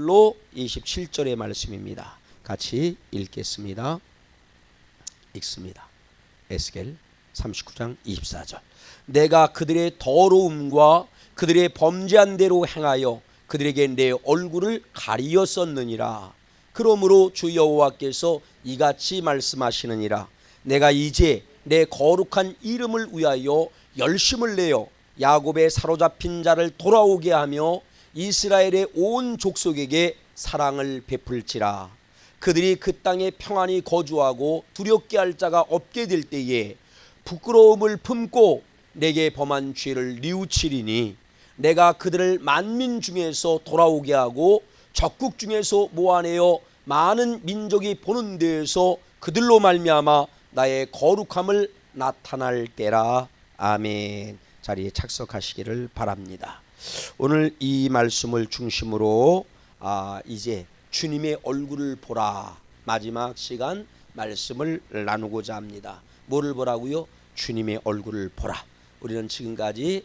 27절로 27절의 말씀입니다. 같이 읽겠습니다. 읽습니다. 에스겔 39장 24절. 내가 그들의 더러움과 그들의 범죄한 대로 행하여 그들에게 내 얼굴을 가리었었느니라. 그러므로 주 여호와께서 이같이 말씀하시느니라. 내가 이제 내 거룩한 이름을 위하여 열심을 내어 야곱의 사로잡힌 자를 돌아오게 하며 이스라엘의 온 족속에게 사랑을 베풀지라. 그들이 그 땅에 평안히 거주하고 두렵게 할 자가 없게 될 때에 부끄러움을 품고 내게 범한 죄를 뉘우치리니 내가 그들을 만민 중에서 돌아오게 하고 적국 중에서 모아내어 많은 민족이 보는 데에서 그들로 말미암아 나의 거룩함을 나타날 때라. 아멘. 자리에 착석하시기를 바랍니다. 오늘 이 말씀을 중심으로 이제 주님의 얼굴을 보라, 마지막 시간 말씀을 나누고자 합니다. 뭐를 보라고요? 주님의 얼굴을 보라. 우리는 지금까지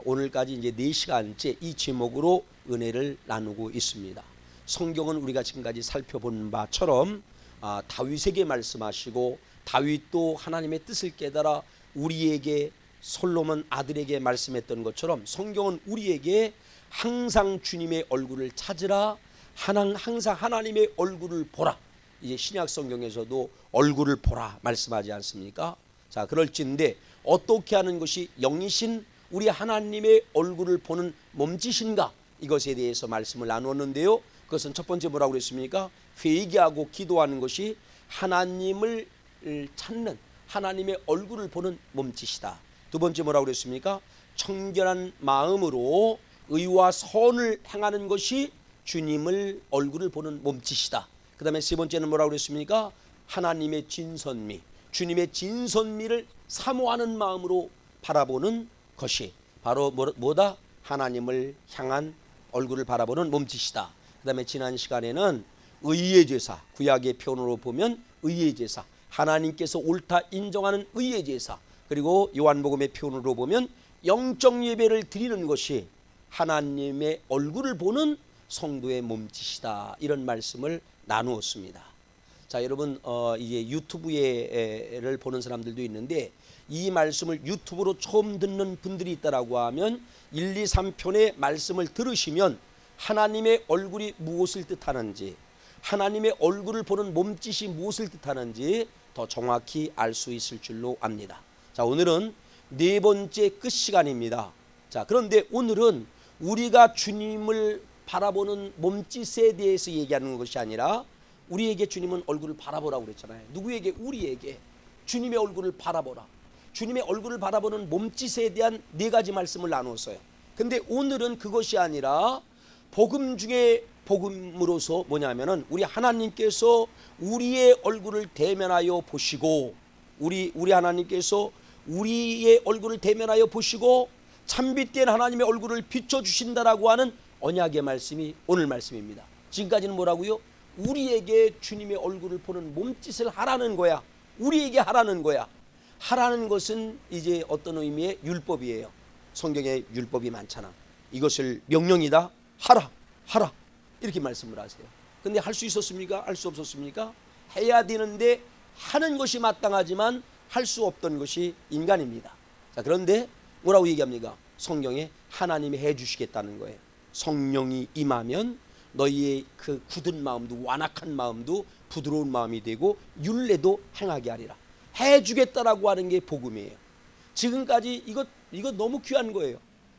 오늘까지 이제 4시간째 이 제목으로 은혜를 나누고 있습니다. 성경은 우리가 지금까지 살펴본 바처럼 다윗에게 말씀하시고 다윗도 하나님의 뜻을 깨달아 우리에게 솔로몬 아들에게 말씀했던 것처럼 성경은 우리에게 항상 주님의 얼굴을 찾으라, 항상 하나님의 얼굴을 보라. 이제 신약 성경에서도 얼굴을 보라 말씀하지 않습니까? 자, 그럴진데 어떻게 하는 것이 영이신 우리 하나님의 얼굴을 보는 몸짓인가? 이것에 대해서 말씀을 나누었는데요. 그것은 첫 번째 뭐라고 그랬습니까? 회개하고 기도하는 것이 하나님을 찾는, 하나님의 얼굴을 보는 몸짓이다. 두 번째 뭐라고 그랬습니까? 청결한 마음으로 의와 선을 행하는 것이 주님을 얼굴을 보는 몸짓이다. 그 다음에 세 번째는 뭐라고 그랬습니까? 하나님의 진선미, 주님의 진선미를 사모하는 마음으로 바라보는 것이 바로 뭐다? 하나님을 향한 얼굴을 바라보는 몸짓이다. 그 다음에 지난 시간에는 의의 제사, 구약의 표현으로 보면 의의 제사, 하나님께서 옳다 인정하는 의의 제사, 그리고 요한복음의 표현으로 보면 영적 예배를 드리는 것이 하나님의 얼굴을 보는 성도의 몸짓이다. 이런 말씀을 나누었습니다. 자, 여러분 이제 유튜브를 보는 사람들도 있는데 이 말씀을 유튜브로 처음 듣는 분들이 있다라고 하면 1, 2, 3편의 말씀을 들으시면 하나님의 얼굴이 무엇을 뜻하는지, 하나님의 얼굴을 보는 몸짓이 무엇을 뜻하는지 더 정확히 알 수 있을 줄로 압니다. 자, 오늘은 네 번째 끝 시간입니다. 자, 그런데 오늘은 우리가 주님을 바라보는 몸짓에 대해서 얘기하는 것이 아니라 우리에게 주님은 얼굴을 바라보라고 그랬잖아요. 누구에게? 우리에게 주님의 얼굴을 바라보라. 주님의 얼굴을 바라보는 몸짓에 대한 4가지 말씀을 나누었어요. 근데 오늘은 그것이 아니라 복음 중에 복음으로서 뭐냐면은 우리 하나님께서 우리의 얼굴을 대면하여 보시고 우리 하나님께서 우리의 얼굴을 대면하여 보시고 참빛된 하나님의 얼굴을 비춰주신다라고 하는 언약의 말씀이 오늘 말씀입니다. 지금까지는 뭐라고요? 우리에게 주님의 얼굴을 보는 몸짓을 하라는 거야. 우리에게 하라는 거야. 하라는 것은 이제 어떤 의미의 율법이에요. 성경에 율법이 많잖아. 이것을 명령이다. 하라 이렇게 말씀을 하세요. 근데 할 수 있었습니까? 할 수 없었습니까? 해야 되는데 하는 것이 마땅하지만 할 수 없던 것이 인간입니다. 자, 그런데 뭐라고 얘기합니까? 성경에 하나님이 해주시겠다는 거예요. 성령이 임하면 너희의 그 굳은 마음도 완악한 마음도 부드러운 마음이 되고 율례도 행하게 하리라. 해주겠다라고 하는 게 복음이에요. 지금까지 이거 너무 귀한 거예요.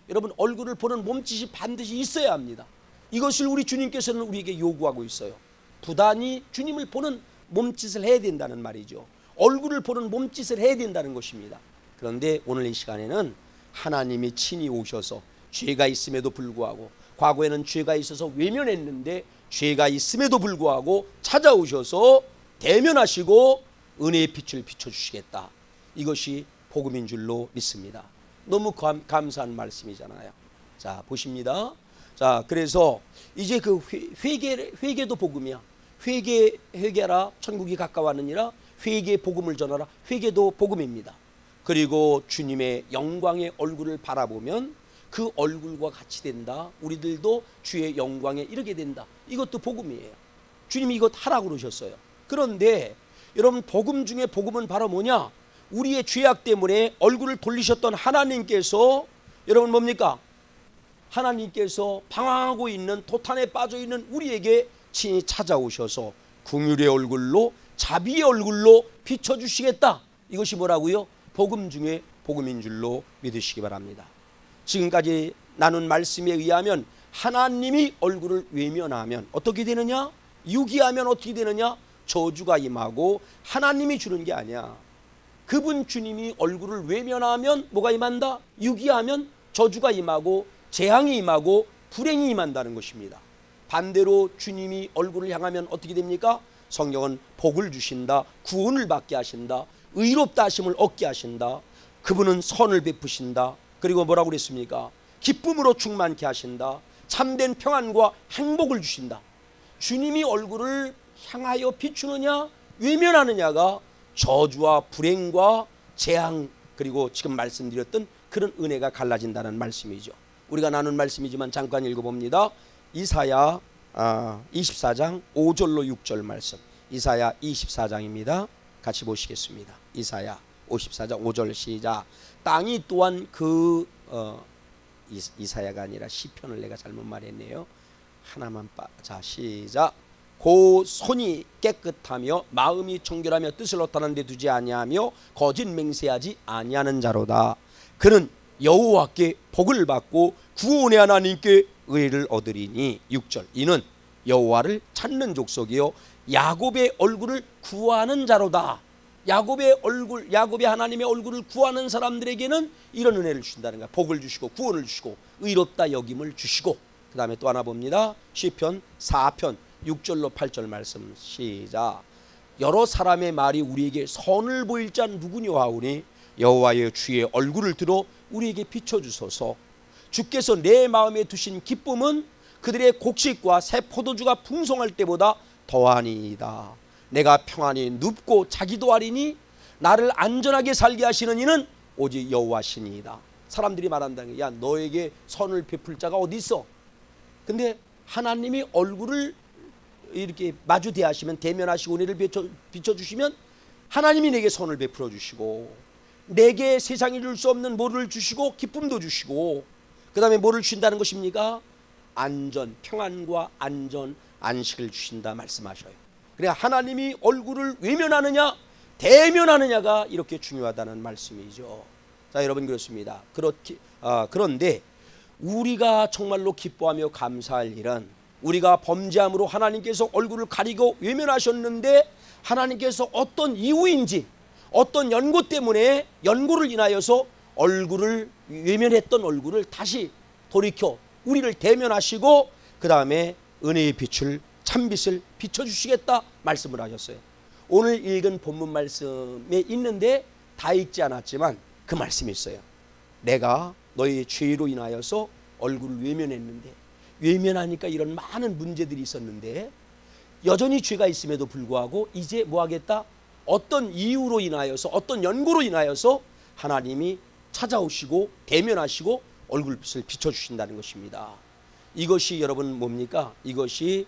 여러분, 얼굴을 보는 몸짓이 반드시 있어야 합니다. 이것을 우리 주님께서는 우리에게 요구하고 있어요. 부단히 주님을 보는 몸짓을 해야 된다는 말이죠. 얼굴을 보는 몸짓을 해야 된다는 것입니다. 그런데 오늘 이 시간에는 하나님이 친히 오셔서 죄가 있음에도 불구하고 과거에는 죄가 있어서 외면했는데 죄가 있음에도 불구하고 찾아오셔서 대면하시고 은혜의 빛을 비춰주시겠다. 이것이 복음인 줄로 믿습니다. 너무 감사한 말씀이잖아요. 자, 보십니다. 자, 그래서 이제 그 회개도 복음이야. 회개라 천국이 가까웠느니라. 회개의 복음을 전하라. 회개도 복음입니다. 그리고 주님의 영광의 얼굴을 바라보면 그 얼굴과 같이 된다. 우리들도 주의 영광에 이르게 된다. 이것도 복음이에요. 주님이 이것 하라고 그러셨어요. 그런데 여러분, 복음 중에 복음은 바로 뭐냐? 우리의 죄악 때문에 얼굴을 돌리셨던 하나님께서, 여러분 뭡니까? 하나님께서 방황하고 있는, 도탄에 빠져 있는 우리에게 친히 찾아오셔서 긍휼의 얼굴로, 자비의 얼굴로 비춰주시겠다. 이것이 뭐라고요? 복음 중에 복음인 줄로 믿으시기 바랍니다. 지금까지 나눈 말씀에 의하면 하나님이 얼굴을 외면하면 어떻게 되느냐? 유기하면 어떻게 되느냐? 저주가 임하고, 하나님이 주는 게 아니야. 그분 주님이 얼굴을 외면하면 뭐가 임한다? 유기하면 저주가 임하고, 재앙이 임하고, 불행이 임한다는 것입니다. 반대로 주님이 얼굴을 향하면 어떻게 됩니까? 성경은 복을 주신다, 구원을 받게 하신다, 의롭다 하심을 얻게 하신다, 그분은 선을 베푸신다, 그리고 뭐라고 그랬습니까? 기쁨으로 충만케 하신다, 참된 평안과 행복을 주신다. 주님이 얼굴을 향하여 비추느냐 외면하느냐가 저주와 불행과 재앙, 그리고 지금 말씀드렸던 그런 은혜가 갈라진다는 말씀이죠. 우리가 나눈 말씀이지만 잠깐 읽어봅니다. 이사야 24장 5절로 6절 말씀. 이사야 24장입니다. 같이 보시겠습니다. 이사야 54장 5절 시작. 땅이 또한 이사야가 아니라 시편을 내가 잘못 말했네요. 하나만 자 시작. 고 손이 깨끗하며 마음이 청결하며 뜻을 어떠한 데 두지 아니하며 거짓 맹세하지 아니하는 자로다. 그는 여호와께 복을 받고 구원의 하나님께 의를 얻으리니. 6절. 이는 여호와를 찾는 족속이요 야곱의 얼굴을 구하는 자로다. 야곱의 얼굴, 야곱의 하나님의 얼굴을 구하는 사람들에게는 이런 은혜를 주신다는 거야. 복을 주시고 구원을 주시고 의롭다 여김을 주시고. 그 다음에 또 하나 봅니다. 시편 4편 6절로 8절 말씀 시작. 여러 사람의 말이 우리에게 선을 보일 자 누구냐 하오니 여호와의 주의 얼굴을 들어 우리에게 비춰주소서. 주께서 내 마음에 두신 기쁨은 그들의 곡식과 새 포도주가 풍성할 때보다 더하니이다. 내가 평안히 눕고 자기도 하리니 나를 안전하게 살게 하시는 이는 오직 여호와시니이다. 사람들이 말한다는 게, 야 너에게 선을 베풀 자가 어디 있어? 근데 하나님이 얼굴을 이렇게 마주 대하시면, 대면하시고 은혜를 비춰주시면 하나님이 내게 선을 베풀어 주시고, 내게 세상이 줄 수 없는 뭐를 주시고 기쁨도 주시고, 그 다음에 뭐를 주신다는 것입니까? 안전, 평안과 안전, 안식을 주신다 말씀하셔요. 그래, 하나님이 얼굴을 외면하느냐 대면하느냐가 이렇게 중요하다는 말씀이죠. 자, 여러분 그렇습니다. 그런데 우리가 정말로 기뻐하며 감사할 일은, 우리가 범죄함으로 하나님께서 얼굴을 가리고 외면하셨는데 하나님께서 어떤 이유인지, 어떤 연고를 인하여서 얼굴을 외면했던 얼굴을 다시 돌이켜 우리를 대면하시고, 그 다음에 은혜의 빛을, 참빛을 비춰주시겠다 말씀을 하셨어요. 오늘 읽은 본문 말씀에 있는데 다 읽지 않았지만 그 말씀이 있어요. 내가 너의 죄로 인하여서 얼굴을 외면했는데, 외면하니까 이런 많은 문제들이 있었는데 여전히 죄가 있음에도 불구하고 이제 뭐 하겠다? 어떤 이유로 인하여서, 어떤 연고로 인하여서 하나님이 찾아오시고 대면하시고 얼굴빛을 비춰주신다는 것입니다. 이것이 여러분 뭡니까? 이것이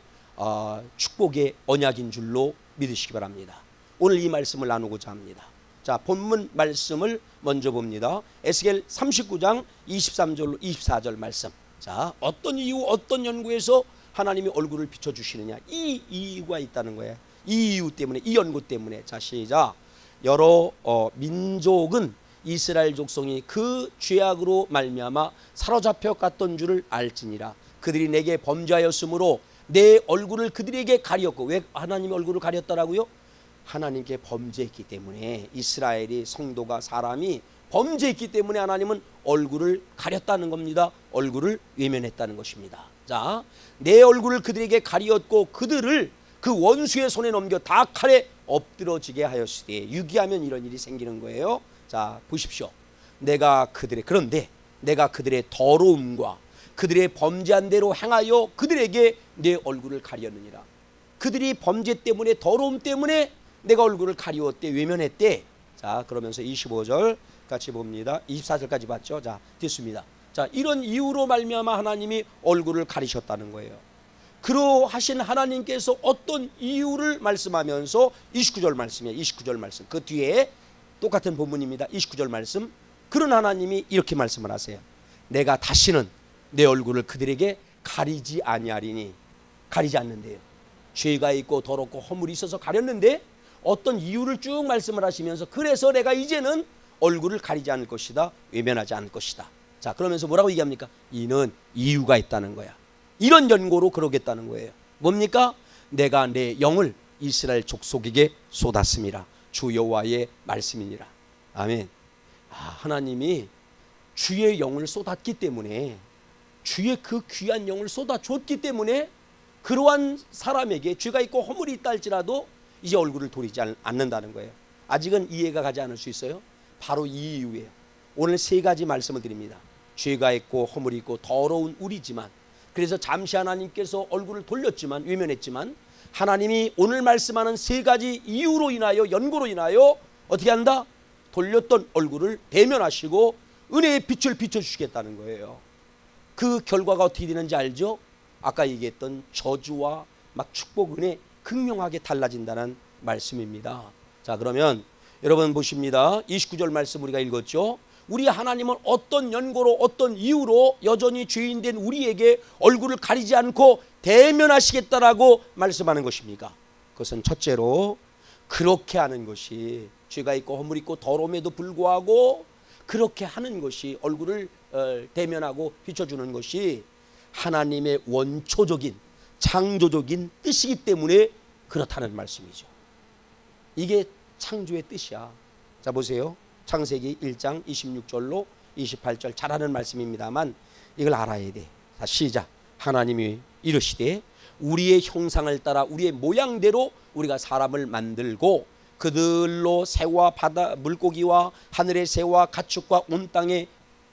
축복의 언약인 줄로 믿으시기 바랍니다. 오늘 이 말씀을 나누고자 합니다. 자, 본문 말씀을 먼저 봅니다. 에스겔 39장 23절로 24절 말씀. 자, 어떤 이유, 어떤 연구에서 하나님이 얼굴을 비춰주시느냐, 이 이유가 있다는 거예요. 이 이유 때문에, 이 연구 때문에. 자, 시작. 여러 민족은 이스라엘 족속이 그 죄악으로 말미암아 사로잡혀 갔던 줄을 알지니라. 그들이 내게 범죄하였으므로 내 얼굴을 그들에게 가렸고. 왜 하나님의 얼굴을 가렸다라고요? 하나님께 범죄했기 때문에, 이스라엘이, 성도가, 사람이 범죄했기 때문에 하나님은 얼굴을 가렸다는 겁니다. 얼굴을 외면했다는 것입니다. 자, 내 얼굴을 그들에게 가리었고 그들을 그 원수의 손에 넘겨 다 칼에 엎드러지게 하였으되. 유기하면 이런 일이 생기는 거예요. 자, 보십시오. 그런데 내가 그들의 더러움과 그들의 범죄한 대로 행하여 그들에게 내 얼굴을 가렸느니라. 그들이 범죄 때문에, 더러움 때문에 내가 얼굴을 가리웠대, 외면했대. 자, 그러면서 25절 같이 봅니다. 24절까지 봤죠? 자, 됐습니다. 자, 이런 이유로 말미암아 하나님이 얼굴을 가리셨다는 거예요. 그러하신 하나님께서 어떤 이유를 말씀하면서 29절 말씀이에요. 29절 말씀. 그 뒤에 똑같은 본문입니다. 29절 말씀. 그런 하나님이 이렇게 말씀을 하세요. 내가 다시는 내 얼굴을 그들에게 가리지 아니하리니. 가리지 않는데요. 죄가 있고 더럽고 허물이 있어서 가렸는데 어떤 이유를 쭉 말씀을 하시면서 그래서 내가 이제는 얼굴을 가리지 않을 것이다. 외면하지 않을 것이다. 자, 그러면서 뭐라고 얘기합니까? 이는 이유가 있다는 거야. 이런 연고로 그러겠다는 거예요. 뭡니까? 내가 내 영을 이스라엘 족속에게 쏟았음이라. 주 여호와의 말씀이니라. 아멘. 하나님이 주의 영을 쏟았기 때문에, 주의 그 귀한 영을 쏟아줬기 때문에 그러한 사람에게 죄가 있고 허물이 있다 할지라도 이제 얼굴을 돌리지 않는다는 거예요. 아직은 이해가 가지 않을 수 있어요. 바로 이 이유예요. 오늘 세 가지 말씀을 드립니다. 죄가 있고 허물이 있고 더러운 우리지만, 그래서 잠시 하나님께서 얼굴을 돌렸지만, 외면했지만, 하나님이 오늘 말씀하는 세 가지 이유로 인하여, 연고로 인하여 어떻게 한다? 돌렸던 얼굴을 대면하시고 은혜의 빛을 비춰주시겠다는 거예요. 그 결과가 어떻게 되는지 알죠? 아까 얘기했던 저주와 막 축복, 은혜 극명하게 달라진다는 말씀입니다. 자, 그러면 여러분 보십니다. 29절 말씀 우리가 읽었죠. 우리 하나님은 어떤 연고로, 어떤 이유로 여전히 죄인된 우리에게 얼굴을 가리지 않고 대면하시겠다라고 말씀하는 것입니까? 그것은 첫째로 그렇게 하는 것이, 죄가 있고 허물 있고 더러움에도 불구하고 그렇게 하는 것이, 얼굴을 대면하고 비춰주는 것이 하나님의 원초적인 창조적인 뜻이기 때문에 그렇다는 말씀이죠. 이게 창조의 뜻이야. 자, 보세요. 창세기 1장 26절로 28절 잘 아는 말씀입니다만 이걸 알아야 돼. 자, 시작. 하나님이 이르시되 우리의 형상을 따라 우리의 모양대로 우리가 사람을 만들고 그들로 새와 바다 물고기와 하늘의 새와 가축과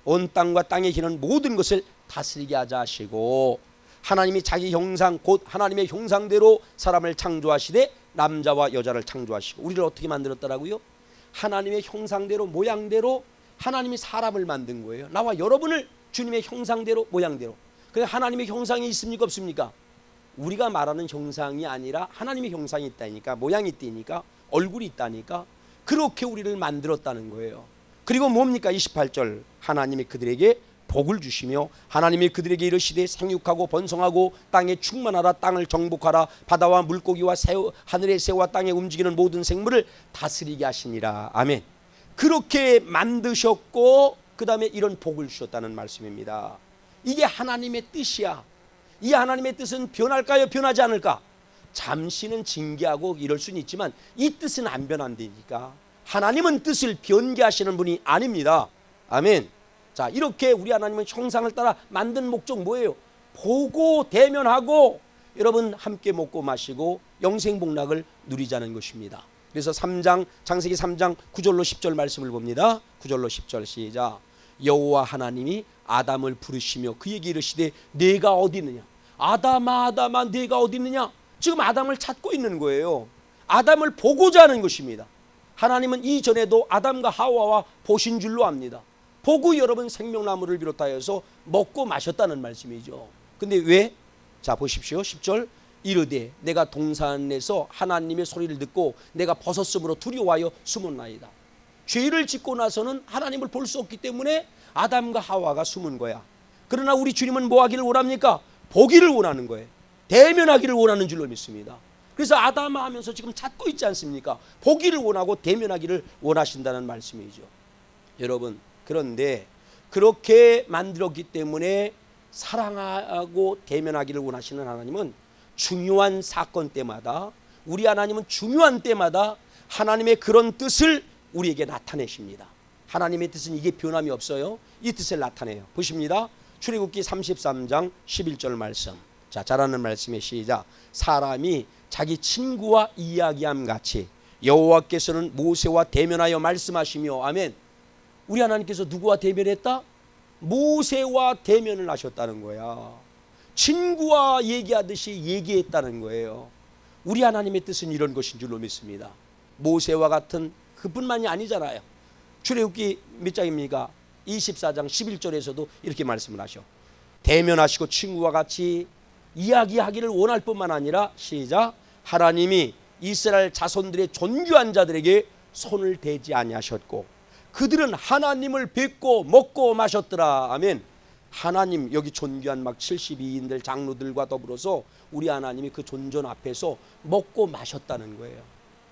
온 땅과 땅에 기는 모든 것을 다스리게 하자 하시고, 하나님이 자기 형상 곧 하나님의 형상대로 사람을 창조하시되 남자와 여자를 창조하시고, 우리를 어떻게 만들었다라고요? 하나님의 형상대로 모양대로 하나님이 사람을 만든 거예요. 나와 여러분을 주님의 형상대로 모양대로. 그래서 하나님의 형상이 있습니까 없습니까? 우리가 말하는 형상이 아니라 하나님의 형상이 있다니까, 모양이 있다니까, 얼굴이 있다니까, 그렇게 우리를 만들었다는 거예요. 그리고 뭡니까? 28절 하나님이 그들에게 복을 주시며 하나님이 그들에게 이르시되 생육하고 번성하고 땅에 충만하라. 땅을 정복하라. 바다와 물고기와 하늘의 새와 땅에 움직이는 모든 생물을 다스리게 하시니라. 아멘. 그렇게 만드셨고 그 다음에 이런 복을 주셨다는 말씀입니다. 이게 하나님의 뜻이야. 이 하나님의 뜻은 변할까요? 변하지 않을까? 잠시는 징계하고 이럴 수는 있지만 이 뜻은 안 변한다니까. 하나님은 뜻을 변개하시는 분이 아닙니다. 아멘. 자, 이렇게 우리 하나님은 형상을 따라 만든 목적 뭐예요? 보고 대면하고 여러분 함께 먹고 마시고 영생복락을 누리자는 것입니다. 그래서 창세기 3장 9절로 10절 말씀을 봅니다. 9절로 10절 시작. 여호와 하나님이 아담을 부르시며 그에게 이르시되 네가 어디 있느냐? 아담아 아담아 네가 어디 있느냐? 지금 아담을 찾고 있는 거예요. 아담을 보고자 하는 것입니다. 하나님은 이전에도 아담과 하와와 보신 줄로 압니다. 보고 여러분 생명나무를 비롯하여서 먹고 마셨다는 말씀이죠. 근데 왜? 자, 보십시오. 10절 이르되 내가 동산에서 하나님의 소리를 듣고 내가 벗었으므로 두려워하여 숨었나이다. 죄를 짓고 나서는 하나님을 볼 수 없기 때문에 아담과 하와가 숨은 거야. 그러나 우리 주님은 뭐 하기를 원합니까? 보기를 원하는 거예요. 대면하기를 원하는 줄로 믿습니다. 그래서 아담아 하면서 지금 찾고 있지 않습니까? 보기를 원하고 대면하기를 원하신다는 말씀이죠. 여러분, 그런데 그렇게 만들었기 때문에 사랑하고 대면하기를 원하시는 하나님은 중요한 사건 때마다, 우리 하나님은 중요한 때마다 하나님의 그런 뜻을 우리에게 나타내십니다. 하나님의 뜻은 이게 변함이 없어요. 이 뜻을 나타내요. 보십니다. 출애굽기 33장 11절 말씀. 자, 잘하는 말씀의 시작. 사람이 자기 친구와 이야기함 같이 여호와께서는 모세와 대면하여 말씀하시며. 아멘. 우리 하나님께서 누구와 대면했다? 모세와 대면을 하셨다는 거야. 친구와 얘기하듯이 얘기했다는 거예요. 우리 하나님의 뜻은 이런 것인 줄로 믿습니다. 모세와 같은 그뿐만이 아니잖아요. 출애굽기 몇 장입니까? 24장 11절에서도 이렇게 말씀을 하셔. 대면하시고 친구와 같이 이야기하기를 원할 뿐만 아니라 시작, 하나님이 이스라엘 자손들의 존귀한 자들에게 손을 대지 아니하셨고 그들은 하나님을 뵙고 먹고 마셨더라. 아멘. 하나님, 여기 존귀한 막 72인들 장로들과 더불어서 우리 하나님이 그 존전 앞에서 먹고 마셨다는 거예요.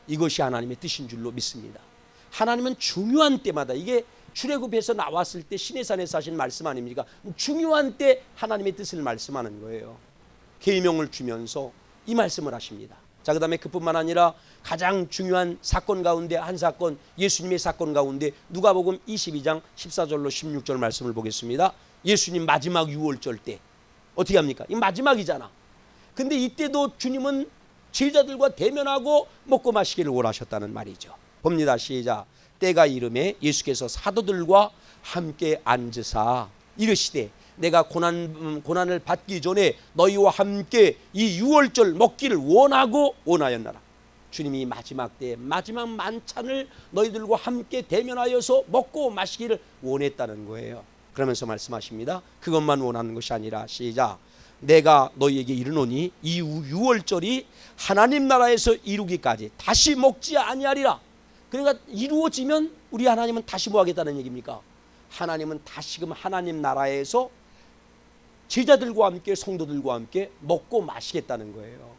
이것이 하나님의 뜻인 줄로 믿습니다. 하나님은 중요한 때마다, 이게 출애굽에서 나왔을 때 시내산에서 하신 말씀 아닙니까? 중요한 때 하나님의 뜻을 말씀하는 거예요. 계명을 주면서 이 말씀을 하십니다. 자, 그 다음에 그뿐만 아니라 가장 중요한 사건 가운데 한 사건, 예수님의 사건 가운데 누가복음 22장 14절로 16절 말씀을 보겠습니다. 예수님 마지막 유월절 때 어떻게 합니까? 이 마지막이잖아. 근데 이때도 주님은 제자들과 대면하고 먹고 마시기를 원하셨다는 말이죠. 봅니다. 시작. 때가 이름에 예수께서 사도들과 함께 앉으사 이르시되 내가 고난을 받기 전에 너희와 함께 이 유월절 먹기를 원하였나라. 주님이 마지막 때 마지막 만찬을 너희들과 함께 대면하여서 먹고 마시기를 원했다는 거예요. 그러면서 말씀하십니다. 그것만 원하는 것이 아니라 시작. 내가 너희에게 이르노니 이 유월절이 하나님 나라에서 이루기까지 다시 먹지 아니하리라. 그러니까 이루어지면 우리 하나님은 다시 뭐 하겠다는 얘기입니까? 하나님은 다시금 하나님 나라에서 제자들과 함께 성도들과 함께 먹고 마시겠다는 거예요.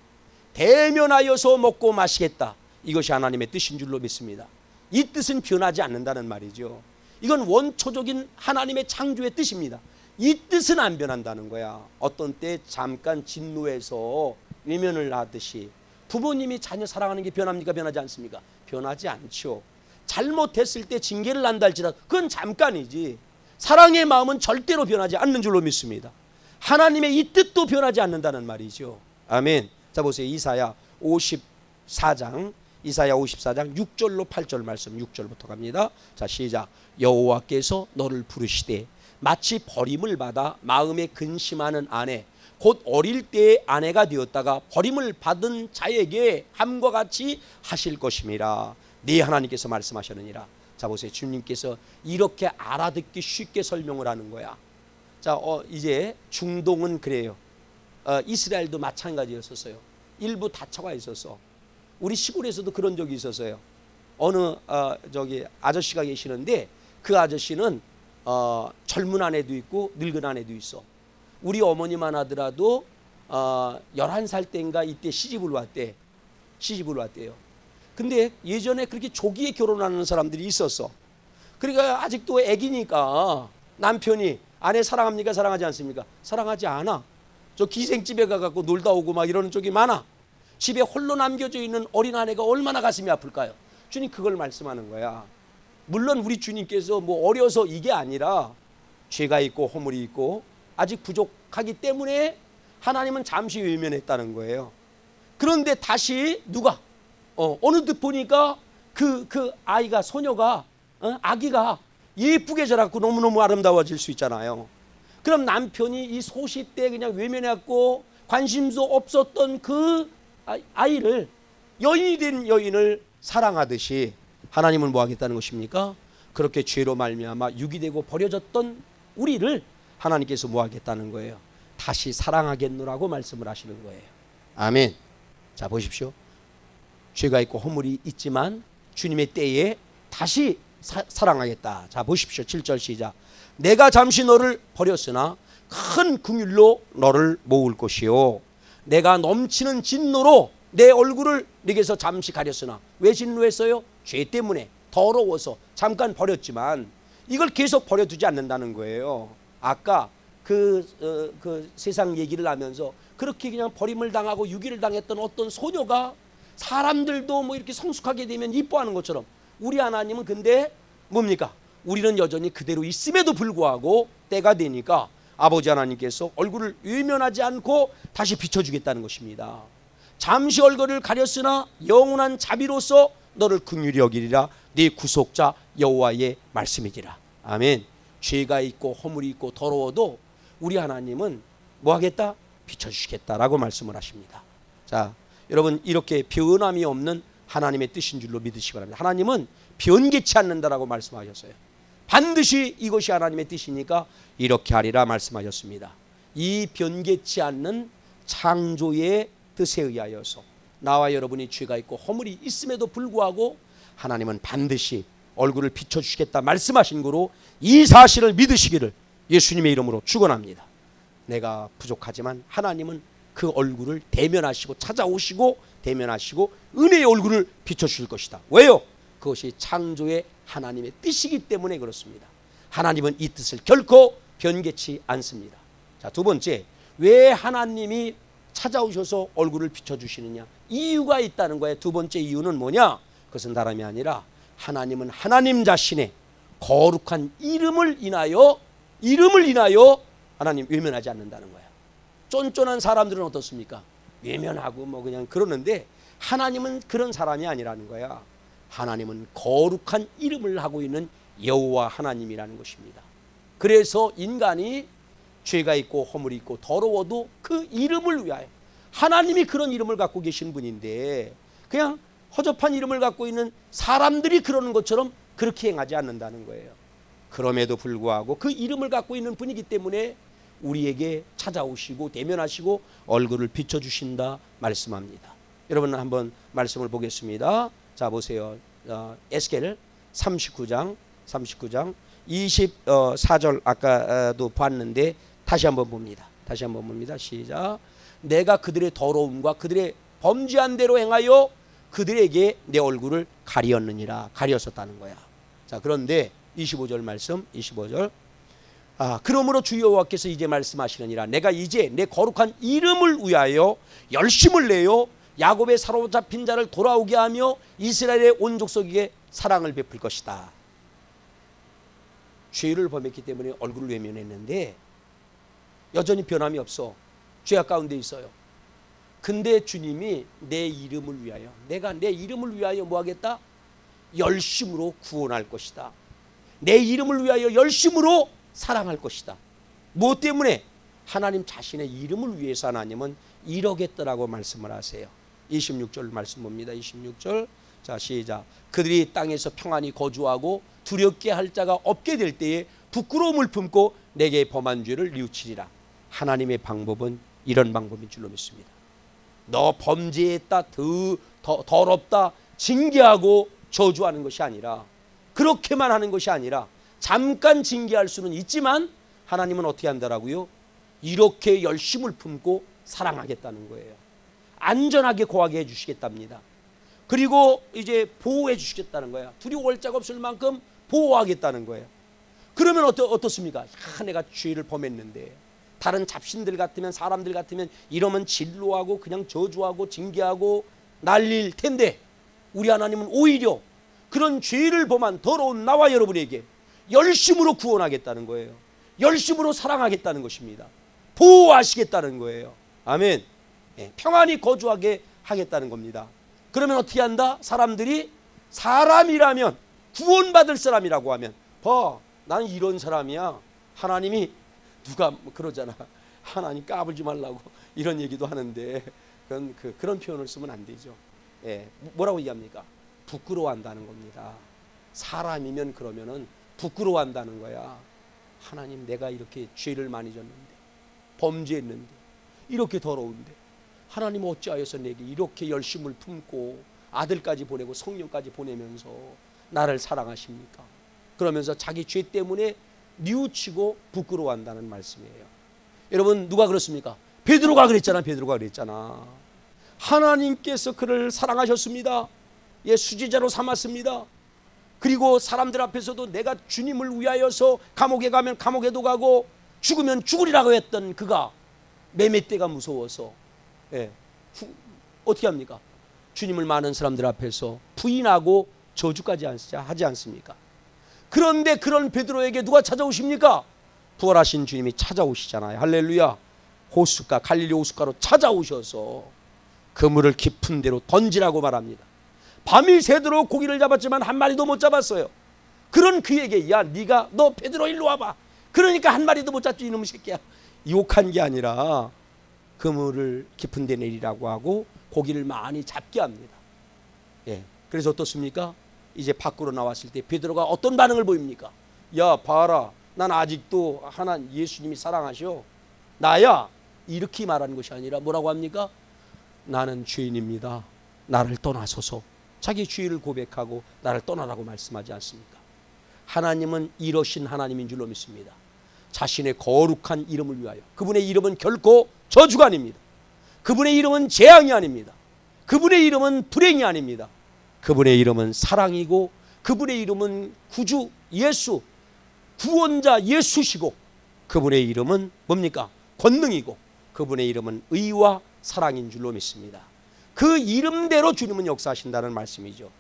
대면하여서 먹고 마시겠다. 이것이 하나님의 뜻인 줄로 믿습니다. 이 뜻은 변하지 않는다는 말이죠. 이건 원초적인 하나님의 창조의 뜻입니다. 이 뜻은 안 변한다는 거야. 어떤 때 잠깐 진노해서 외면을 하듯이 부모님이 자녀 사랑하는 게 변합니까? 변하지 않습니까? 변하지 않죠. 잘못했을 때 징계를 한다 할지라도 그건 잠깐이지. 사랑의 마음은 절대로 변하지 않는 줄로 믿습니다. 하나님의 이 뜻도 변하지 않는다는 말이죠. 아멘. 자, 보세요. 이사야 54장 6절로 8절 말씀, 6절부터 갑니다. 자, 시작. 여호와께서 너를 부르시되 마치 버림을 받아 마음에 근심하는 아내 곧 어릴 때의 아내가 되었다가 버림을 받은 자에게 함과 같이 하실 것임이라. 네 하나님께서 말씀하셨느니라. 자, 보세요. 주님께서 이렇게 알아듣기 쉽게 설명을 하는 거야. 자, 이제 중동은 그래요. 이스라엘도 마찬가지였었어요. 일부 다처가 있었어. 우리 시골에서도 그런 적이 있었어요. 어느 저기 아저씨가 계시는데 그 아저씨는 젊은 아내도 있고 늙은 아내도 있어. 우리 어머니만 하더라도 11살 때인가 이때 시집을 왔대요. 근데 예전에 그렇게 조기에 결혼하는 사람들이 있었어. 그러니까 아직도 애기니까 남편이 아내 사랑합니까? 사랑하지 않습니까? 사랑하지 않아. 저 기생집에 가갖고 놀다 오고 막 이러는 쪽이 많아. 집에 홀로 남겨져 있는 어린 아내가 얼마나 가슴이 아플까요? 주님 그걸 말씀하는 거야. 물론 우리 주님께서 뭐 어려서 이게 아니라 죄가 있고 허물이 있고 아직 부족하기 때문에 하나님은 잠시 외면했다는 거예요. 그런데 다시 누가 어느덧 보니까 그 아이가 소녀가 아기가 예쁘게 자라고 너무너무 아름다워질 수 있잖아요. 그럼 남편이 이 소시 때 그냥 외면했고 관심도 없었던 그 아이를 여인이 된 여인을 사랑하듯이 하나님은 뭐 하겠다는 것입니까? 그렇게 죄로 말미암아 유기되고 버려졌던 우리를 하나님께서 뭐 하겠다는 거예요? 다시 사랑하겠노라고 말씀을 하시는 거예요. 아멘. 자, 보십시오. 죄가 있고 허물이 있지만 주님의 때에 다시 사랑하겠다. 자, 보십시오. 7절 시작. 내가 잠시 너를 버렸으나 큰 긍휼로 너를 모을 것이요 내가 넘치는 진노로 내 얼굴을 네게서 잠시 가렸으나. 왜 진노했어요? 죄 때문에 더러워서 잠깐 버렸지만 이걸 계속 버려두지 않는다는 거예요. 아까 그 세상 얘기를 하면서 그렇게 그냥 버림을 당하고 유기를 당했던 어떤 소녀가 사람들도 뭐 이렇게 성숙하게 되면 이뻐하는 것처럼 우리 하나님은 근데 뭡니까? 우리는 여전히 그대로 있음에도 불구하고 때가 되니까 아버지 하나님께서 얼굴을 외면하지 않고 다시 비춰주겠다는 것입니다. 잠시 얼굴을 가렸으나 영원한 자비로서 너를 긍휼히 여기리라. 네 구속자 여호와의 말씀이니라. 아멘. 죄가 있고 허물이 있고 더러워도 우리 하나님은 뭐 하겠다? 비춰주시겠다라고 말씀을 하십니다. 자, 여러분 이렇게 변함이 없는 하나님의 뜻인 줄로 믿으시기 바랍니다. 하나님은 변개치 않는다라고 말씀하셨어요. 반드시 이것이 하나님의 뜻이니까 이렇게 하리라 말씀하셨습니다. 이 변개치 않는 창조의 뜻에 의하여서 나와 여러분이 죄가 있고 허물이 있음에도 불구하고 하나님은 반드시 얼굴을 비춰주시겠다 말씀하신 거로 이 사실을 믿으시기를 예수님의 이름으로 축원합니다. 내가 부족하지만 하나님은 그 얼굴을 대면하시고 찾아오시고 대면하시고 은혜의 얼굴을 비춰주실 것이다. 왜요? 그것이 창조의 하나님의 뜻이기 때문에 그렇습니다. 하나님은 이 뜻을 결코 변개치 않습니다. 자, 두 번째, 왜 하나님이 찾아오셔서 얼굴을 비춰주시느냐? 이유가 있다는 거예요. 두 번째 이유는 뭐냐? 그것은 다름이 아니라 하나님은 하나님 자신의 거룩한 이름을 인하여 하나님 외면하지 않는다는 거예요. 쫀쫀한 사람들은 어떻습니까? 외면하고 뭐 그냥 그러는데 하나님은 그런 사람이 아니라는 거야. 하나님은 거룩한 이름을 하고 있는 여호와 하나님이라는 것입니다. 그래서 인간이 죄가 있고 허물이 있고 더러워도 그 이름을 위하여, 하나님이 그런 이름을 갖고 계신 분인데 그냥 허접한 이름을 갖고 있는 사람들이 그러는 것처럼 그렇게 행하지 않는다는 거예요. 그럼에도 불구하고 그 이름을 갖고 있는 분이기 때문에 우리에게 찾아오시고 대면하시고 얼굴을 비춰주신다 말씀합니다. 여러분 한번 말씀을 보겠습니다. 자, 보세요. 에스겔 39장 24절 아까도 봤는데 다시 한번 봅니다. 시작. 내가 그들의 더러움과 그들의 범죄한 대로 행하여 그들에게 내 얼굴을 가리었었다는 거야. 자, 그런데 25절 말씀, 25절. 그러므로 주 여호와께서 이제 말씀하시느니라. 내가 이제 내 거룩한 이름을 위하여 열심을 내어 야곱의 사로잡힌 자를 돌아오게 하며 이스라엘의 온 족속에게 사랑을 베풀 것이다. 죄를 범했기 때문에 얼굴을 외면했는데 여전히 변함이 없어. 죄악 가운데 있어요. 근데 주님이 내 이름을 위하여, 내가 내 이름을 위하여 뭐 하겠다? 열심으로 구원할 것이다. 내 이름을 위하여 열심으로 사랑할 것이다. 무엇 때문에? 하나님 자신의 이름을 위해서 하나님은 이러겠더라고 말씀을 하세요. 26절 말씀 봅니다. 26절. 자, 시작. 그들이 땅에서 평안히 거주하고 두렵게 할 자가 없게 될 때에 부끄러움을 품고 내게 범한 죄를 뉘우치리라. 하나님의 방법은 이런 방법인 줄로 믿습니다. 너 범죄했다, 더럽다, 징계하고 저주하는 것이 아니라, 그렇게만 하는 것이 아니라 잠깐 징계할 수는 있지만 하나님은 어떻게 한다라고요? 이렇게 열심을 품고 사랑하겠다는 거예요. 안전하게 거하게 해주시겠답니다. 그리고 이제 보호해 주시겠다는 거야. 두려워할 자가 없을 만큼 보호하겠다는 거예요. 그러면 어떻습니까? 내가 죄를 범했는데 다른 잡신들 같으면, 사람들 같으면 이러면 진노하고 그냥 저주하고 징계하고 날릴 텐데 우리 하나님은 오히려 그런 죄를 범한 더러운 나와 여러분에게 열심으로 구원하겠다는 거예요. 열심으로 사랑하겠다는 것입니다. 보호하시겠다는 거예요. 아멘. 평안히 거주하게 하겠다는 겁니다. 그러면 어떻게 한다? 사람들이 사람이라면, 구원받을 사람이라고 하면, 나는 이런 사람이야. 하나님이 누가 그러잖아. 하나님 까불지 말라고 이런 얘기도 하는데 그런 표현을 쓰면 안 되죠. 뭐라고 얘기합니까? 부끄러워한다는 겁니다. 사람이면 그러면은 부끄러워한다는 거야. 하나님, 내가 이렇게 죄를 많이 졌는데, 범죄했는데, 이렇게 더러운데 하나님 어찌하여서 내게 이렇게 열심을 품고 아들까지 보내고 성령까지 보내면서 나를 사랑하십니까? 그러면서 자기 죄 때문에 뉘우치고 부끄러워한다는 말씀이에요. 여러분, 누가 그렇습니까? 베드로가 그랬잖아. 하나님께서 그를 사랑하셨습니다. 수지자로 삼았습니다. 그리고 사람들 앞에서도 내가 주님을 위하여서 감옥에 가면 감옥에도 가고 죽으면 죽으리라고 했던 그가 매매때가 무서워서 어떻게 합니까? 주님을 많은 사람들 앞에서 부인하고 저주까지 하지 않습니까? 그런데 그런 베드로에게 누가 찾아오십니까? 부활하신 주님이 찾아오시잖아요. 할렐루야. 갈릴리 호숫가로 찾아오셔서 그물을 깊은 데로 던지라고 말합니다. 밤이 새도록 고기를 잡았지만 한 마리도 못 잡았어요. 그런 그에게, 너 베드로 일로 와봐. 그러니까 한 마리도 못 잡지 이놈의 새끼야. 욕한 게 아니라 그물을 깊은 데 내리라고 하고 고기를 많이 잡게 합니다. 그래서 어떻습니까? 이제 밖으로 나왔을 때 베드로가 어떤 반응을 보입니까? 야 봐라, 난 아직도 예수님이 사랑하셔, 나야, 이렇게 말하는 것이 아니라 뭐라고 합니까? 나는 죄인입니다, 나를 떠나소서. 자기 죄를 고백하고 나를 떠나라고 말씀하지 않습니까? 하나님은 이러신 하나님인 줄로 믿습니다. 자신의 거룩한 이름을 위하여. 그분의 이름은 결코 저주가 아닙니다. 그분의 이름은 재앙이 아닙니다. 그분의 이름은 불행이 아닙니다. 그분의 이름은 사랑이고, 그분의 이름은 구주 예수, 구원자 예수시고, 그분의 이름은 뭡니까? 권능이고, 그분의 이름은 의와 사랑인 줄로 믿습니다. 그 이름대로 주님은 역사하신다는 말씀이죠.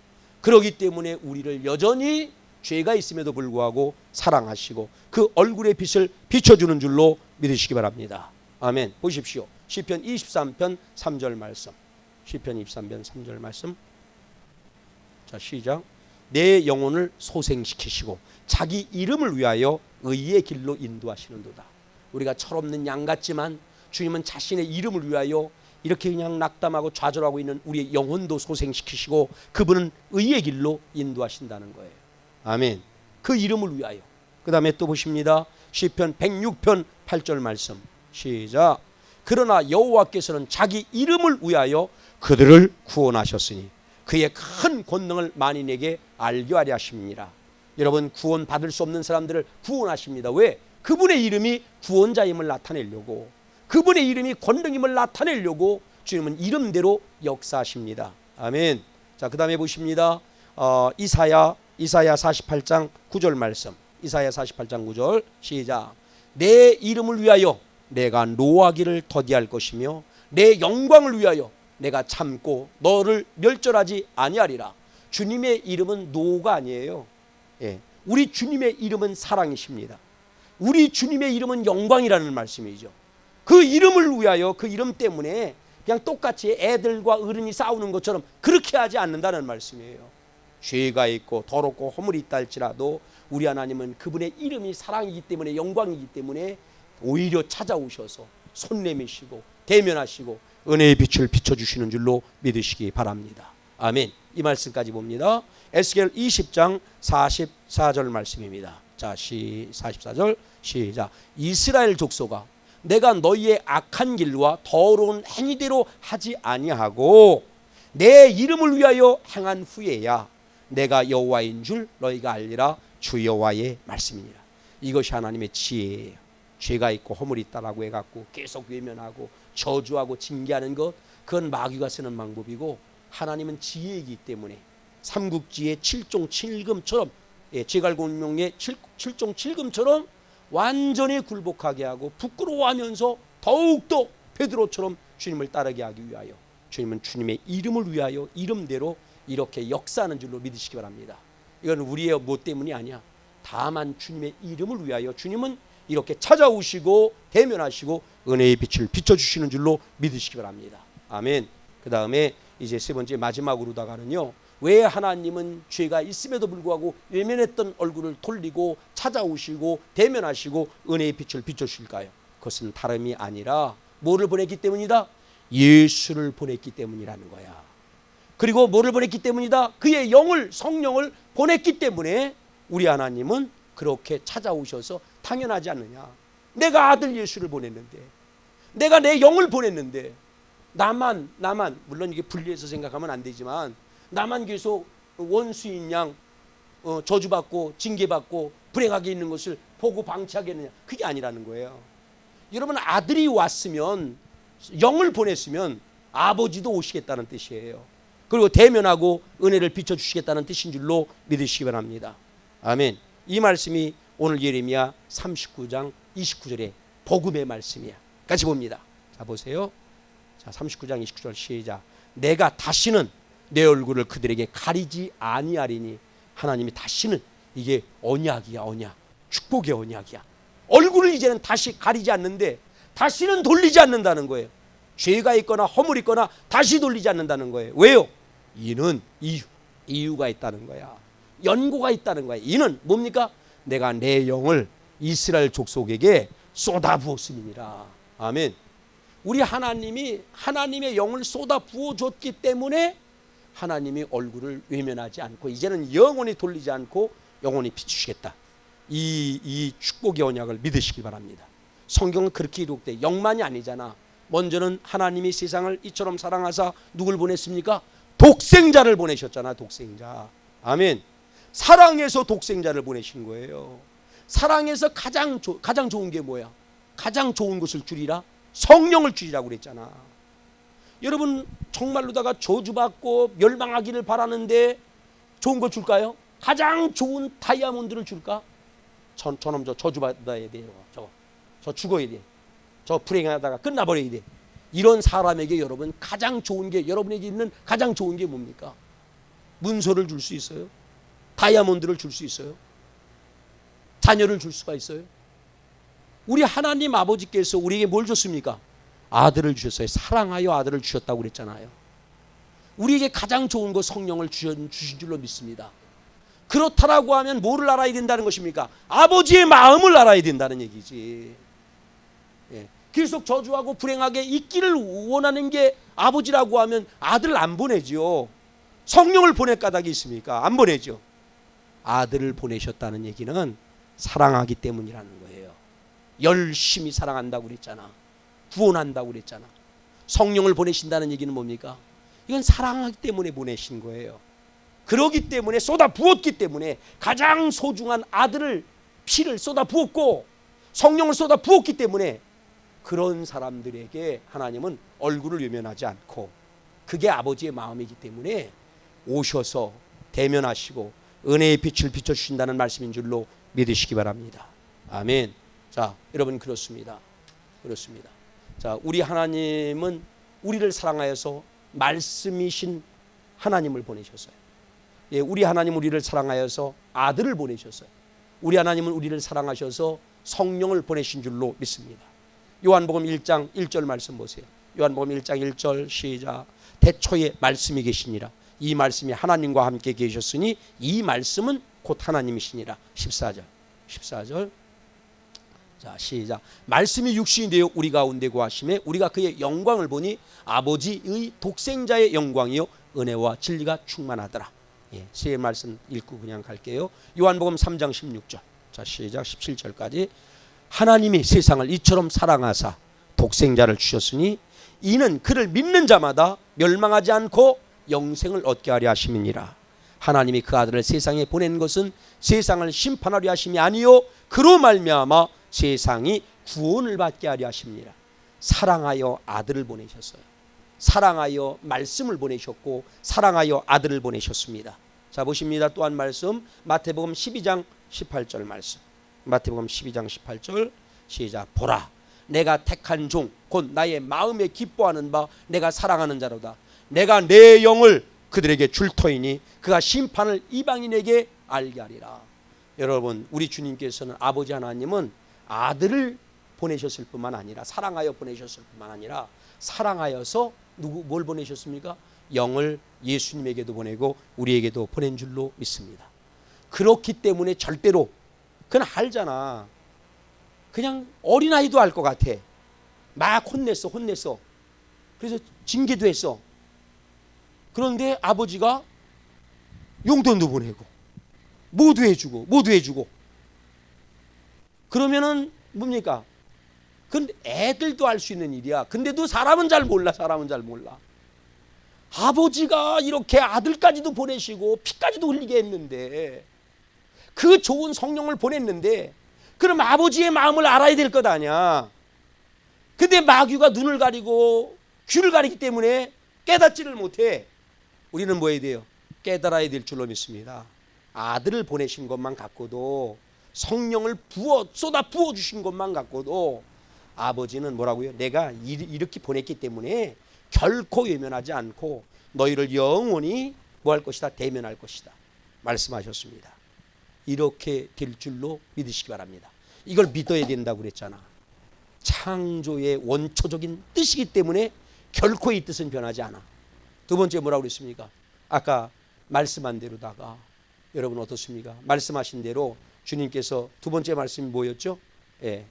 그렇기 때문에 우리를 여전히 죄가 있음에도 불구하고 사랑하시고 그 얼굴의 빛을 비춰주는 줄로 믿으시기 바랍니다. 아멘. 보십시오. 시편 23편 3절 말씀. 시편 23편 3절 말씀. 자, 시작. 내 영혼을 소생시키시고 자기 이름을 위하여 의의 길로 인도하시는도다. 우리가 철없는 양 같지만 주님은 자신의 이름을 위하여 이렇게 그냥 낙담하고 좌절하고 있는 우리의 영혼도 소생시키시고 그분은 의의 길로 인도하신다는 거예요. 아멘. 그 이름을 위하여. 그 다음에 또 보십니다. 시편 106편 8절 말씀. 시작. 그러나 여호와께서는 자기 이름을 위하여 그들을 구원하셨으니 그의 큰 권능을 만인에게 알게 하려 하십니다. 여러분, 구원 받을 수 없는 사람들을 구원하십니다. 왜? 그분의 이름이 구원자임을 나타내려고, 그분의 이름이 권능임을 나타내려고 주님은 이름대로 역사하십니다. 아멘. 자, 그 다음에 보십니다. 이사야 48장 9절 말씀. 이사야 48장 9절. 시작. 내 이름을 위하여 내가 노하기를 더디할 것이며 내 영광을 위하여 내가 참고 너를 멸절하지 아니하리라. 주님의 이름은 노가 아니에요. 예. 우리 주님의 이름은 사랑이십니다. 우리 주님의 이름은 영광이라는 말씀이죠. 그 이름을 위하여, 그 이름 때문에 그냥 똑같이 애들과 어른이 싸우는 것처럼 그렇게 하지 않는다는 말씀이에요. 죄가 있고 더럽고 허물이 있다 할지라도 우리 하나님은 그분의 이름이 사랑이기 때문에, 영광이기 때문에 오히려 찾아오셔서 손 내미시고 대면하시고 은혜의 빛을 비춰주시는 줄로 믿으시기 바랍니다. 아멘. 이 말씀까지 봅니다. 에스겔 20장 44절 말씀입니다. 자, 44절 시작. 이스라엘 족속아, 내가 너희의 악한 길과 더러운 행위대로 하지 아니하고 내 이름을 위하여 행한 후에야 내가 여호와인 줄 너희가 알리라. 주 여호와의 말씀이니라. 이것이 하나님의 지혜예요. 죄가 있고 허물이 있다라고 해갖고 계속 외면하고 저주하고 징계하는 것, 그건 마귀가 쓰는 방법이고, 하나님은 지혜이기 때문에 삼국지의 7종 7금처럼, 제갈공명의 7종 7금처럼 완전히 굴복하게 하고 부끄러워하면서 더욱더 베드로처럼 주님을 따르게 하기 위하여, 주님은 주님의 이름을 위하여 이름대로 이렇게 역사하는 줄로 믿으시기 바랍니다. 이건 우리의 뭐 때문이 아니야. 다만 주님의 이름을 위하여 주님은 이렇게 찾아오시고 대면하시고 은혜의 빛을 비춰주시는 줄로 믿으시기 바랍니다. 아멘. 그 다음에 이제 세 번째 마지막으로다가는요, 왜 하나님은 죄가 있음에도 불구하고 외면했던 얼굴을 돌리고 찾아오시고 대면하시고 은혜의 빛을 비춰주실까요? 그것은 다름이 아니라 뭐를 보냈기 때문이다? 예수를 보냈기 때문이라는 거야. 그리고 뭐를 보냈기 때문이다? 그의 영을, 성령을 보냈기 때문에 우리 하나님은 그렇게 찾아오셔서, 당연하지 않느냐, 내가 아들 예수를 보냈는데, 내가 내 영을 보냈는데 나만 물론 이게 분리해서 생각하면 안 되지만 나만 계속 원수인 양 저주받고 징계받고 불행하게 있는 것을 보고 방치하겠느냐, 그게 아니라는 거예요. 여러분, 아들이 왔으면, 영을 보냈으면 아버지도 오시겠다는 뜻이에요. 그리고 대면하고 은혜를 비춰주시겠다는 뜻인 줄로 믿으시기 바랍니다. 아멘. 이 말씀이 오늘 예레미야 39장 29절의 복음의 말씀이야. 같이 봅니다. 자, 보세요. 자, 39장 29절 시작. 내가 다시는 내 얼굴을 그들에게 가리지 아니하리니. 하나님이 다시는, 이게 언약이야, 언약. 축복의 언약이야. 얼굴을 이제는 다시 가리지 않는데, 다시는 돌리지 않는다는 거예요. 죄가 있거나 허물이 있거나 다시 돌리지 않는다는 거예요. 왜요? 이는 이유가 있다는 거야. 연고가 있다는 거야. 이는 뭡니까? 내가 내 영을 이스라엘 족속에게 쏟아부었음이니라. 아멘. 우리 하나님이 하나님의 영을 쏟아부어 줬기 때문에 하나님이 얼굴을 외면하지 않고 이제는 영원히 돌리지 않고 영원히 비추시겠다. 이 축복의 언약을 믿으시기 바랍니다. 성경은 그렇게 기록돼. 영만이 아니잖아. 먼저는 하나님이 세상을 이처럼 사랑하사 누굴 보냈습니까? 독생자를 보내셨잖아. 독생자. 아멘. 사랑해서 독생자를 보내신 거예요. 사랑해서 가장 좋은 게 뭐야? 가장 좋은 것을 주리라? 성령을 주리라고 그랬잖아. 여러분 정말로다가 저주받고 멸망하기를 바라는데 좋은 거 줄까요? 가장 좋은 다이아몬드를 줄까? 저놈 저 저주받아야 돼요. 저 죽어야 돼. 저 불행하다가 끝나버려야 돼. 이런 사람에게 여러분 가장 좋은 게, 여러분에게 있는 가장 좋은 게 뭡니까? 문서를 줄 수 있어요? 다이아몬드를 줄 수 있어요? 자녀를 줄 수가 있어요? 우리 하나님 아버지께서 우리에게 뭘 줬습니까? 아들을 주셨어요. 사랑하여 아들을 주셨다고 그랬잖아요. 우리에게 가장 좋은 거 성령을 주신 줄로 믿습니다. 그렇다라고 하면 뭐를 알아야 된다는 것입니까? 아버지의 마음을 알아야 된다는 얘기지. 예. 계속 저주하고 불행하게 있기를 원하는 게 아버지라고 하면 아들을 안 보내죠. 성령을 보낼 까닭이 있습니까? 안 보내죠. 아들을 보내셨다는 얘기는 사랑하기 때문이라는 거예요. 열심히 사랑한다고 그랬잖아. 구원한다고 그랬잖아. 성령을 보내신다는 얘기는 뭡니까? 이건 사랑하기 때문에 보내신 거예요. 그러기 때문에 쏟아 부었기 때문에 가장 소중한 아들을 피를 쏟아 부었고 성령을 쏟아 부었기 때문에 그런 사람들에게 하나님은 얼굴을 외면하지 않고, 그게 아버지의 마음이기 때문에 오셔서 대면하시고 은혜의 빛을 비춰주신다는 말씀인 줄로 믿으시기 바랍니다. 아멘. 자, 여러분 그렇습니다. 자, 우리 하나님은 우리를 사랑하여서 말씀이신 하나님을 보내셨어요. 예, 우리 하나님 우리를 사랑하여서 아들을 보내셨어요. 우리 하나님은 우리를 사랑하셔서 성령을 보내신 줄로 믿습니다. 요한복음 1장 1절 말씀 보세요. 요한복음 1장 1절 시작. 태초에 말씀이 계시니라. 이 말씀이 하나님과 함께 계셨으니 이 말씀은 곧 하나님이시니라. 14절. 자, 시작. 말씀이 육신이 되어 우리 가운데 거하심에 우리가 그의 영광을 보니 아버지의 독생자의 영광이요 은혜와 진리가 충만하더라. 예, 세 말씀 읽고 그냥 갈게요. 요한복음 3장 16절. 자, 시작. 17절까지. 하나님이 세상을 이처럼 사랑하사 독생자를 주셨으니 이는 그를 믿는 자마다 멸망하지 않고 영생을 얻게 하려 하심이니라. 하나님이 그 아들을 세상에 보낸 것은 세상을 심판하려 하심이 아니요 그로 말미암아 세상이 구원을 받게 하려 하심이니라. 사랑하여 아들을 보내셨어요. 사랑하여 말씀을 보내셨고 사랑하여 아들을 보내셨습니다. 자, 보십니다. 또 한 말씀 마태복음 12장 18절 말씀. 마태복음 12장 18절 시작. 보라 내가 택한 종 곧 나의 마음에 기뻐하는 바 내가 사랑하는 자로다. 내가 내 영을 그들에게 줄 터이니 그가 심판을 이방인에게 알게 하리라. 여러분 우리 주님께서는 아버지 하나님은 아들을 보내셨을 뿐만 아니라 사랑하여 보내셨을 뿐만 아니라 사랑하여서 뭘 보내셨습니까? 영을 예수님에게도 보내고 우리에게도 보낸 줄로 믿습니다. 그렇기 때문에 절대로 그건 알잖아. 그냥 어린아이도 알 것 같아. 막 혼냈어. 그래서 징계도 했어. 그런데 아버지가 용돈도 보내고 모두 해주고 그러면은 뭡니까? 그건 애들도 할 수 있는 일이야. 근데도 사람은 잘 몰라. 아버지가 이렇게 아들까지도 보내시고 피까지도 흘리게 했는데, 그 좋은 성령을 보냈는데 그럼 아버지의 마음을 알아야 될 것 아니야. 근데 마귀가 눈을 가리고 귀를 가리기 때문에 깨닫지를 못해. 우리는 뭐 해야 돼요? 깨달아야 될 줄로 믿습니다. 아들을 보내신 것만 갖고도, 성령을 쏟아 부어 주신 것만 갖고도 아버지는 뭐라고요? 내가 이렇게 보냈기 때문에 결코 외면하지 않고 너희를 영원히 뭐 할 것이다? 대면할 것이다 말씀하셨습니다. 이렇게 될 줄로 믿으시기 바랍니다. 이걸 믿어야 된다고 그랬잖아. 창조의 원초적인 뜻이기 때문에 결코 이 뜻은 변하지 않아. 두 번째 뭐라고 그랬습니까? 아까 말씀한 대로다가 여러분 어떻습니까? 말씀하신 대로 주님께서 두 번째 말씀이 뭐였죠? 예.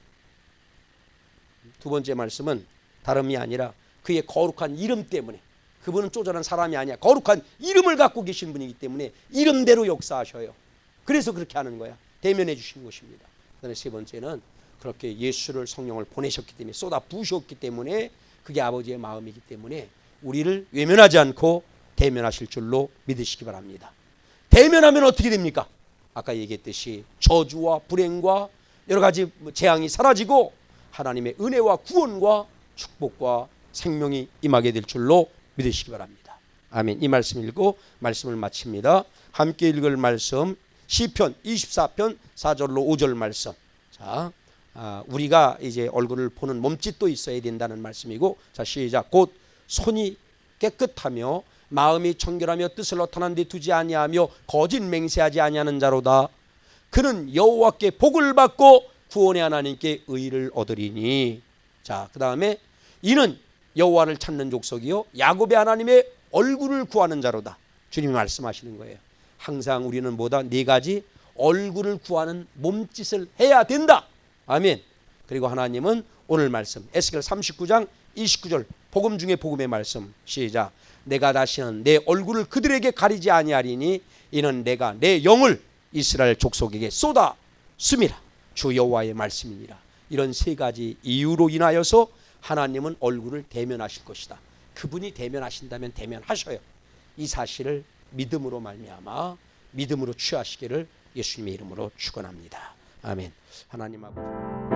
두 번째 말씀은 다름이 아니라 그의 거룩한 이름 때문에, 그분은 쪼잔한 사람이 아니야. 거룩한 이름을 갖고 계신 분이기 때문에 이름대로 역사하셔요. 그래서 그렇게 하는 거야. 대면해 주시는 것입니다. 그다음에 세 번째는 그렇게 예수를 성령을 보내셨기 때문에 쏟아 부으셨기 때문에 그게 아버지의 마음이기 때문에 우리를 외면하지 않고 대면하실 줄로 믿으시기 바랍니다. 대면하면 어떻게 됩니까? 아까 얘기했듯이 저주와 불행과 여러 가지 재앙이 사라지고 하나님의 은혜와 구원과 축복과 생명이 임하게 될 줄로 믿으시기 바랍니다. 아멘. 이 말씀 읽고 말씀을 마칩니다. 함께 읽을 말씀 시편 24편 4절로 5절 말씀. 자, 우리가 이제 얼굴을 보는 몸짓도 있어야 된다는 말씀이고, 자 시작. 곧 손이 깨끗하며 마음이 청결하며 뜻을 어탄한 데 두지 아니하며 거짓 맹세하지 아니하는 자로다. 그는 여호와께 복을 받고 구원의 하나님께 의를 얻으리니. 자, 그 다음에 이는 여호와를 찾는 족속이요 야곱의 하나님의 얼굴을 구하는 자로다. 주님이 말씀하시는 거예요. 항상 우리는 뭐다? 네 가지 얼굴을 구하는 몸짓을 해야 된다. 아멘. 그리고 하나님은 오늘 말씀 에스겔 39장 29절 복음 중에 복음의 말씀 시작. 내가 다시는 내 얼굴을 그들에게 가리지 아니하리니 이는 내가 내 영을 이스라엘 족속에게 쏟아 씀이라. 주 여호와의 말씀이니라. 이런 세 가지 이유로 인하여서 하나님은 얼굴을 대면하실 것이다. 그분이 대면하신다면 대면하셔요. 이 사실을 믿음으로 말미암아 믿음으로 취하시기를 예수님의 이름으로 축원합니다. 아멘. 하나님 아버지.